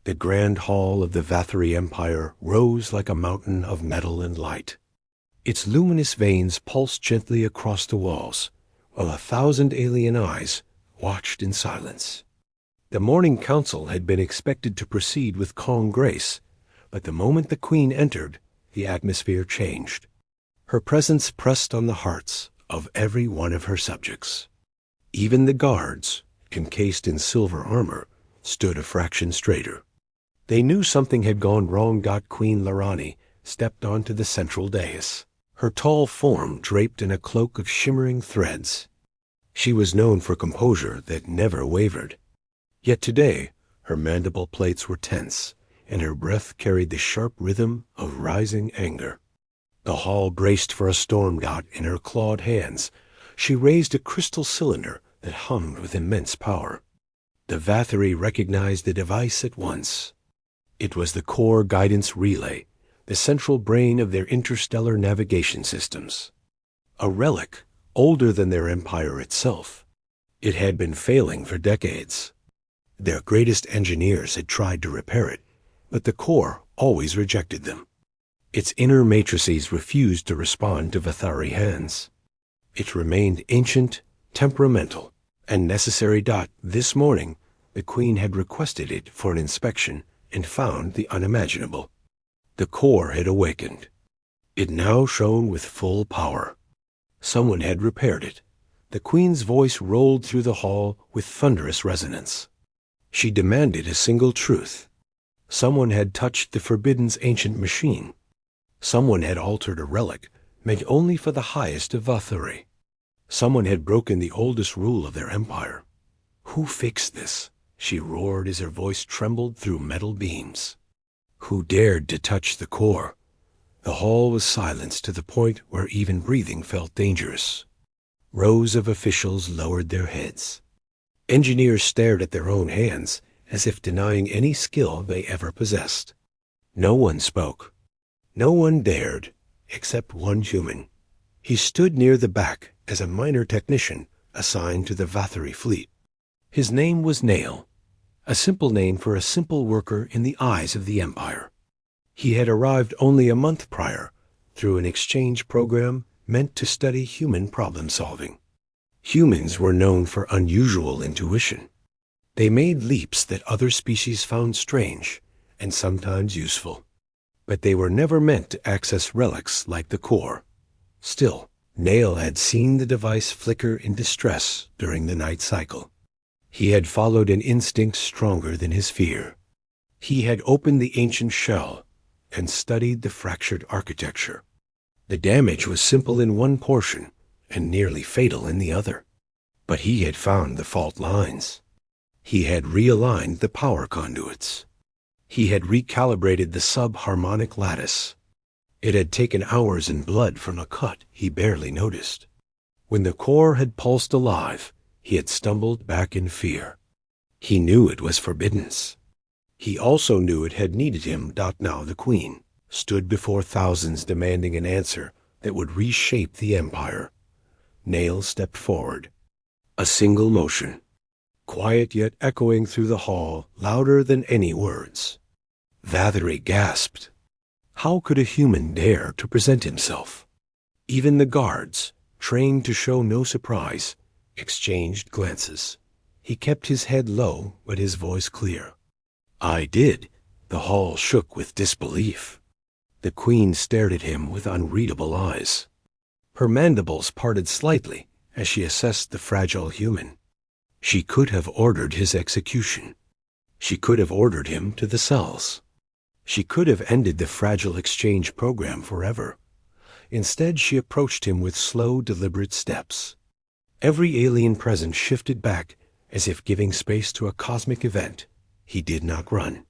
The grand hall of the Vathari Empire rose like a mountain of metal and light. Its luminous veins pulsed gently across the walls, while 1,000 alien eyes watched in silence. The morning council had been expected to proceed with calm grace, but the moment the Queen entered, the atmosphere changed. Her presence pressed on the hearts of every one of her subjects. Even the guards, encased in silver armor, stood a fraction straighter. They knew something had gone wrong. Queen Larani stepped onto the central dais, her tall form draped in a cloak of shimmering threads. She was known for composure that never wavered. Yet today, her mandible plates were tense, and her breath carried the sharp rhythm of rising anger. The hall braced for a storm. In her clawed hands, she raised a crystal cylinder that hummed with immense power. The Vathari recognized the device at once. It was the core guidance relay, the central brain of their interstellar navigation systems. A relic older than their empire itself. It had been failing for decades. Their greatest engineers had tried to repair it, but the core always rejected them. Its inner matrices refused to respond to Vathari hands. It remained ancient, temperamental, and necessary. This morning, the Queen had requested it for an inspection and found the unimaginable. The core had awakened. It now shone with full power. Someone had repaired it. The Queen's voice rolled through the hall with thunderous resonance. She demanded a single truth. Someone had touched the Forbidden's ancient machine. Someone had altered a relic meant only for the highest of Vathari. Someone had broken the oldest rule of their empire. Who fixed this? She roared as her voice trembled through metal beams. Who dared to touch the core? The hall was silenced to the point where even breathing felt dangerous. Rows of officials lowered their heads. Engineers stared at their own hands as if denying any skill they ever possessed. No one spoke. No one dared, except one human. He stood near the back as a minor technician assigned to the Vathari fleet. His name was Nail, a simple name for a simple worker in the eyes of the Empire. He had arrived only a month prior through an exchange program meant to study human problem-solving. Humans were known for unusual intuition. They made leaps that other species found strange and sometimes useful. But they were never meant to access relics like the core. Still, Nail had seen the device flicker in distress during the night cycle. He had followed an instinct stronger than his fear. He had opened the ancient shell and studied the fractured architecture. The damage was simple in one portion and nearly fatal in the other. But he had found the fault lines. He had realigned the power conduits. He had recalibrated the sub-harmonic lattice. It had taken hours and blood from a cut he barely noticed. When the core had pulsed alive, he had stumbled back in fear. He knew it was Forbidden's. He also knew it had needed him. Now the Queen stood before thousands demanding an answer that would reshape the Empire. Nail stepped forward. A single motion, quiet yet echoing through the hall, louder than any words. Vathari gasped. How could a human dare to present himself? Even the guards, trained to show no surprise, exchanged glances. He kept his head low, but his voice clear. I did. The hall shook with disbelief. The Queen stared at him with unreadable eyes. Her mandibles parted slightly as she assessed the fragile human. She could have ordered his execution. She could have ordered him to the cells. She could have ended the fragile exchange program forever. Instead, she approached him with slow, deliberate steps. Every alien present shifted back as if giving space to a cosmic event. He did not run.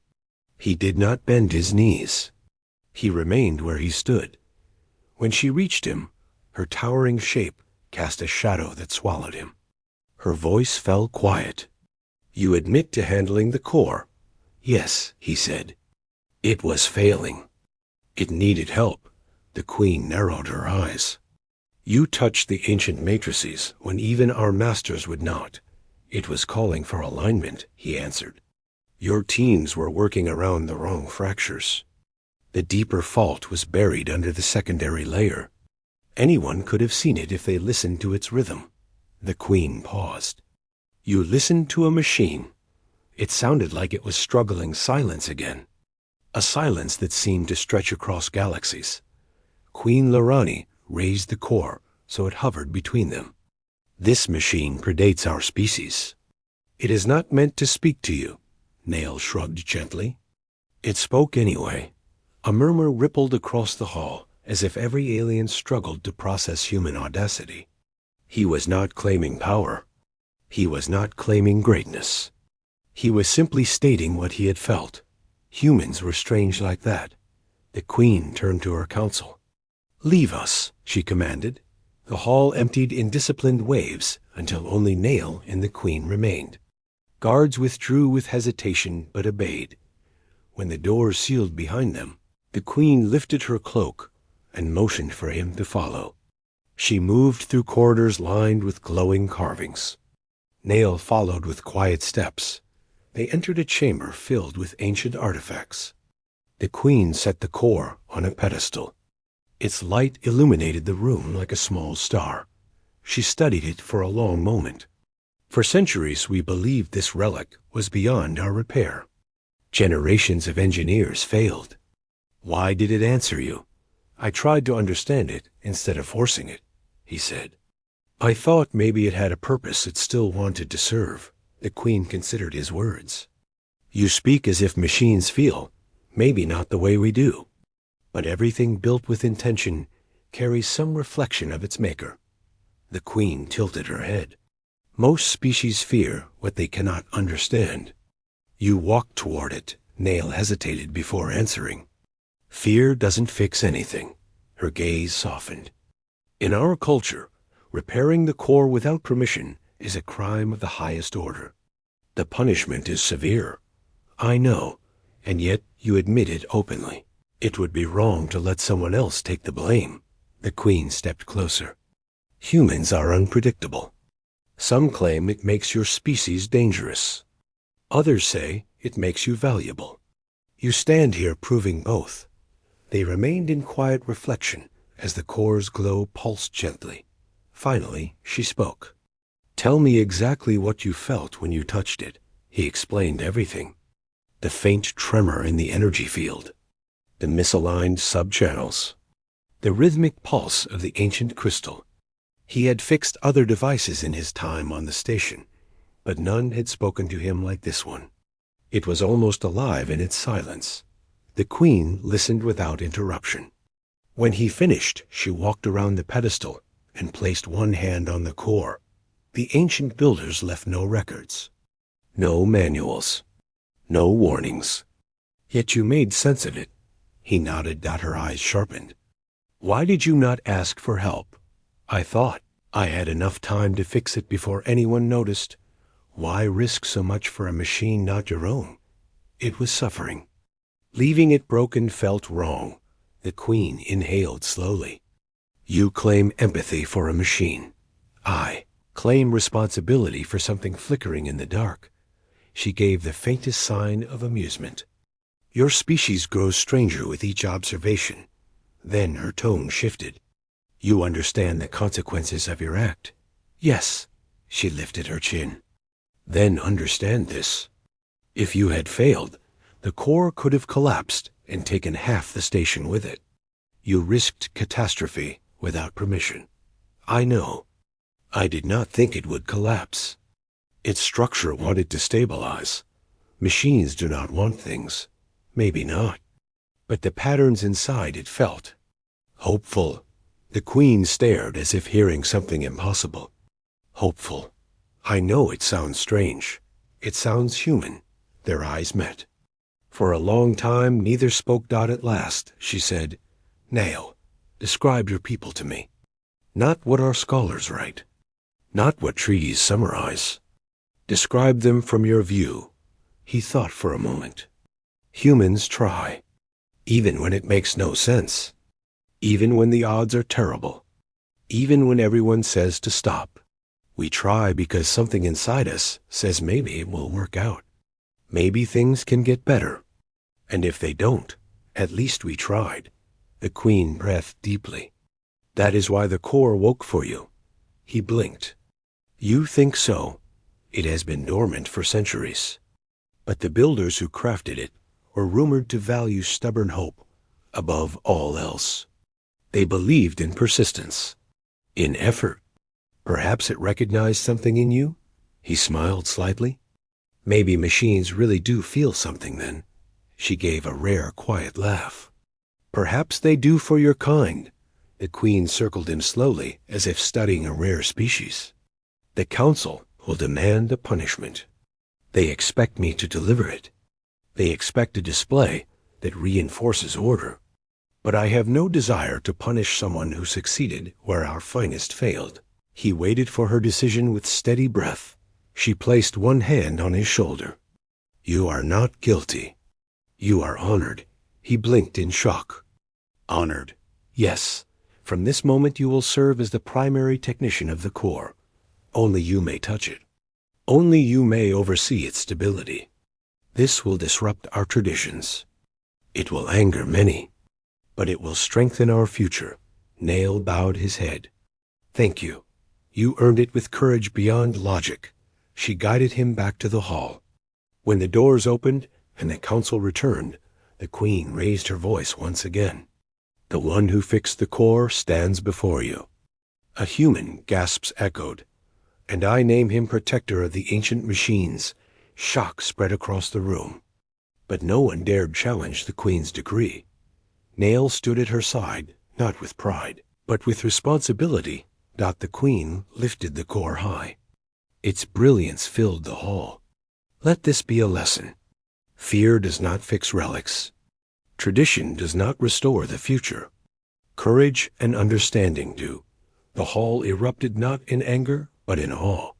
He did not bend his knees. He remained where he stood. When she reached him, her towering shape cast a shadow that swallowed him. Her voice fell quiet. You admit to handling the core? Yes, he said. It was failing. It needed help. The Queen narrowed her eyes. You touched the ancient matrices when even our masters would not. It was calling for alignment, he answered. Your teams were working around the wrong fractures. The deeper fault was buried under the secondary layer. Anyone could have seen it if they listened to its rhythm. The Queen paused. You listened to a machine. It sounded like it was struggling silence again. A silence that seemed to stretch across galaxies. Queen Lorani raised the core so it hovered between them. This machine predates our species. It is not meant to speak to you, Nail shrugged gently. It spoke anyway. A murmur rippled across the hall, as if every alien struggled to process human audacity. He was not claiming power. He was not claiming greatness. He was simply stating what he had felt. Humans were strange like that. The Queen turned to her council. Leave us, she commanded. The hall emptied in disciplined waves until only Nail and the Queen remained. Guards withdrew with hesitation but obeyed. When the doors sealed behind them, the Queen lifted her cloak and motioned for him to follow. She moved through corridors lined with glowing carvings. Nail followed with quiet steps. They entered a chamber filled with ancient artifacts. The Queen set the core on a pedestal. Its light illuminated the room like a small star. She studied it for a long moment. For centuries we believed this relic was beyond our repair. Generations of engineers failed. Why did it answer you? I tried to understand it instead of forcing it, he said. I thought maybe it had a purpose it still wanted to serve. The Queen considered his words. You speak as if machines feel, maybe not the way we do. But everything built with intention carries some reflection of its maker. The Queen tilted her head. Most species fear what they cannot understand. You walked toward it. Nail hesitated before answering. Fear doesn't fix anything. Her gaze softened. In our culture, repairing the core without permission is a crime of the highest order. The punishment is severe. I know, and yet you admit it openly. It would be wrong to let someone else take the blame. The Queen stepped closer. Humans are unpredictable. Some claim it makes your species dangerous. Others say it makes you valuable. You stand here proving both. They remained in quiet reflection as the core's glow pulsed gently. Finally, she spoke. Tell me exactly what you felt when you touched it. He explained everything. The faint tremor in the energy field. The misaligned subchannels. The rhythmic pulse of the ancient crystal. He had fixed other devices in his time on the station, but none had spoken to him like this one. It was almost alive in its silence. The Queen listened without interruption. When he finished, she walked around the pedestal and placed one hand on the core. The ancient builders left no records. No manuals. No warnings. Yet you made sense of it. He nodded, her eyes sharpened. Why did you not ask for help? I thought I had enough time to fix it before anyone noticed. Why risk so much for a machine not your own? It was suffering. Leaving it broken felt wrong. The Queen inhaled slowly. You claim empathy for a machine. I claim responsibility for something flickering in the dark. She gave the faintest sign of amusement. Your species grows stranger with each observation. Then her tone shifted. You understand the consequences of your act. Yes, she lifted her chin. Then understand this. If you had failed, the core could have collapsed and taken half the station with it. You risked catastrophe without permission. I know. I did not think it would collapse. Its structure wanted to stabilize. Machines do not want things. Maybe not. But the patterns inside it felt. Hopeful. The Queen stared as if hearing something impossible. Hopeful. I know it sounds strange. It sounds human. Their eyes met. For a long time, neither spoke. At last, she said, Nail, describe your people to me. Not what our scholars write. Not what treaties summarize. Describe them from your view. He thought for a moment. Humans try. Even when it makes no sense. Even when the odds are terrible. Even when everyone says to stop. We try because something inside us says maybe it will work out. Maybe things can get better. And if they don't, at least we tried. The queen breathed deeply. That is why the core woke for you. He blinked. You think so. It has been dormant for centuries. But the builders who crafted it were rumored to value stubborn hope above all else. They believed in persistence, in effort. Perhaps it recognized something in you? He smiled slightly. Maybe machines really do feel something then. She gave a rare, quiet laugh. Perhaps they do for your kind. The queen circled him slowly, as if studying a rare species. The council will demand a punishment. They expect me to deliver it. They expect a display that reinforces order. But I have no desire to punish someone who succeeded where our finest failed. He waited for her decision with steady breath. She placed one hand on his shoulder. You are not guilty. You are honored. He blinked in shock. Honored? Yes. From this moment you will serve as the primary technician of the core. Only you may touch it. Only you may oversee its stability. This will disrupt our traditions. It will anger many, but it will strengthen our future. Nail bowed his head. Thank you. You earned it with courage beyond logic. She guided him back to the hall. When the doors opened and the council returned, the queen raised her voice once again. The one who fixed the core stands before you. A human, gasps echoed. And I name him protector of the ancient machines. Shock spread across the room. But no one dared challenge the queen's decree. Nail stood at her side, not with pride, but with responsibility. The queen lifted the core high. Its brilliance filled the hall. Let this be a lesson. Fear does not fix relics. Tradition does not restore the future. Courage and understanding do. The hall erupted not in anger, but in awe.